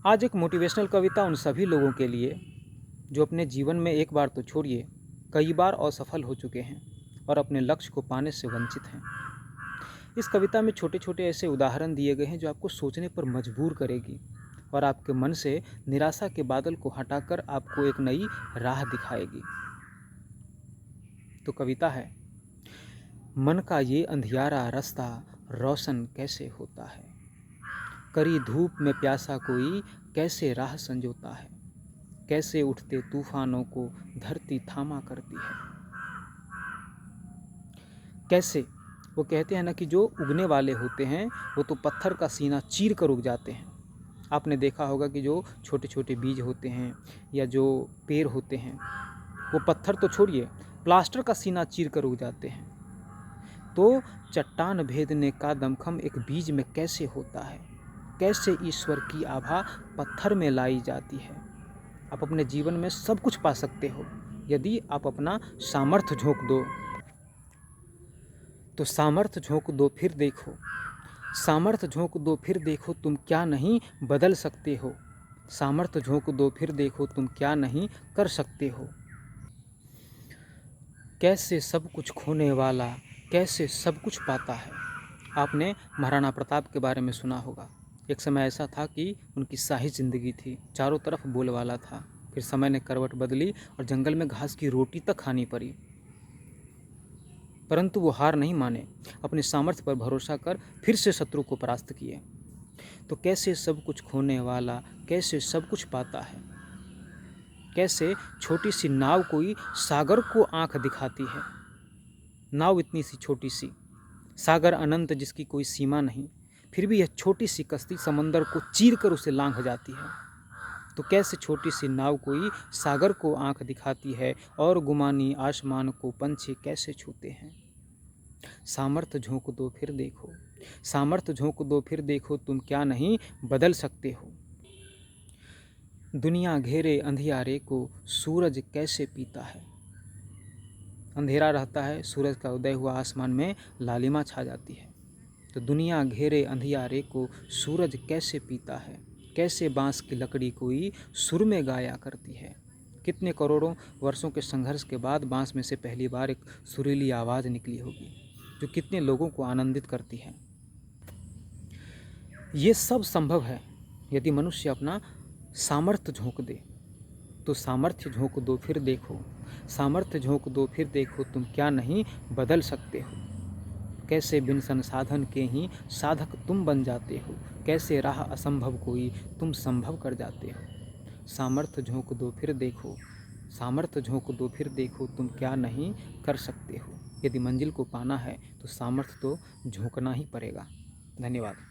आज एक मोटिवेशनल कविता उन सभी लोगों के लिए जो अपने जीवन में एक बार तो छोड़िए कई बार असफल हो चुके हैं और अपने लक्ष्य को पाने से वंचित हैं। इस कविता में छोटे छोटे ऐसे उदाहरण दिए गए हैं जो आपको सोचने पर मजबूर करेगी और आपके मन से निराशा के बादल को हटाकर आपको एक नई राह दिखाएगी। तो कविता है, मन का ये अंधियारा रास्ता रोशन कैसे होता है, करी धूप में प्यासा कोई कैसे राह संजोता है, कैसे उठते तूफानों को धरती थामा करती है। कैसे, वो कहते हैं ना कि जो उगने वाले होते हैं वो तो पत्थर का सीना चीर कर उग जाते हैं। आपने देखा होगा कि जो छोटे छोटे बीज होते हैं या जो पेड़ होते हैं वो पत्थर तो छोड़िए प्लास्टर का सीना चीर कर उग जाते हैं। तो चट्टान भेदने का दमखम एक बीज में कैसे होता है, कैसे ईश्वर की आभा पत्थर में लाई जाती है। आप अपने जीवन में सब कुछ पा सकते हो यदि आप अपना सामर्थ्य झोंक दो। तो सामर्थ्य झोंक दो फिर देखो, सामर्थ्य झोंक दो फिर देखो तुम क्या नहीं बदल सकते हो, सामर्थ्य झोंक दो फिर देखो तुम क्या नहीं कर सकते हो। कैसे सब कुछ खोने वाला कैसे सब कुछ पाता है। आपने महाराणा प्रताप के बारे में सुना होगा। एक समय ऐसा था कि उनकी शाही जिंदगी थी, चारों तरफ बोलबाला था। फिर समय ने करवट बदली और जंगल में घास की रोटी तक खानी पड़ी, परंतु वो हार नहीं माने, अपने सामर्थ्य पर भरोसा कर फिर से शत्रु को परास्त किए। तो कैसे सब कुछ खोने वाला कैसे सब कुछ पाता है, कैसे छोटी सी नाव कोई सागर को आंख दिखाती है। नाव इतनी सी छोटी सी, सागर अनंत जिसकी कोई सीमा नहीं, फिर भी यह छोटी सी कश्ती समंदर को चीर कर उसे लांघ जाती है। तो कैसे छोटी सी नाव कोई सागर को आंख दिखाती है और गुमानी आसमान को पंछी कैसे छूते हैं। सामर्थ्य झोंक दो फिर देखो, सामर्थ्य झोंक दो फिर देखो तुम क्या नहीं बदल सकते हो। दुनिया घेरे अंधियारे को सूरज कैसे पीता है। अंधेरा रहता है, सूरज का उदय हुआ आसमान में लालिमा छा जाती है। तो दुनिया घेरे अंधियारे को सूरज कैसे पीता है, कैसे बांस की लकड़ी कोई सुर में गाया करती है। कितने करोड़ों वर्षों के संघर्ष के बाद बांस में से पहली बार एक सुरीली आवाज़ निकली होगी जो कितने लोगों को आनंदित करती है। ये सब संभव है यदि मनुष्य अपना सामर्थ्य झोंक दे। तो सामर्थ्य झोंक दो फिर देखो, सामर्थ्य झोंक दो फिर देखो तुम क्या नहीं बदल सकते हो। कैसे बिन संसाधन के ही साधक तुम बन जाते हो, कैसे राह असंभव कोई तुम संभव कर जाते हो। सामर्थ्य झोंक दो फिर देखो, सामर्थ्य झोंक दो फिर देखो तुम क्या नहीं कर सकते हो। यदि मंजिल को पाना है तो सामर्थ्य तो झोंकना ही पड़ेगा। धन्यवाद।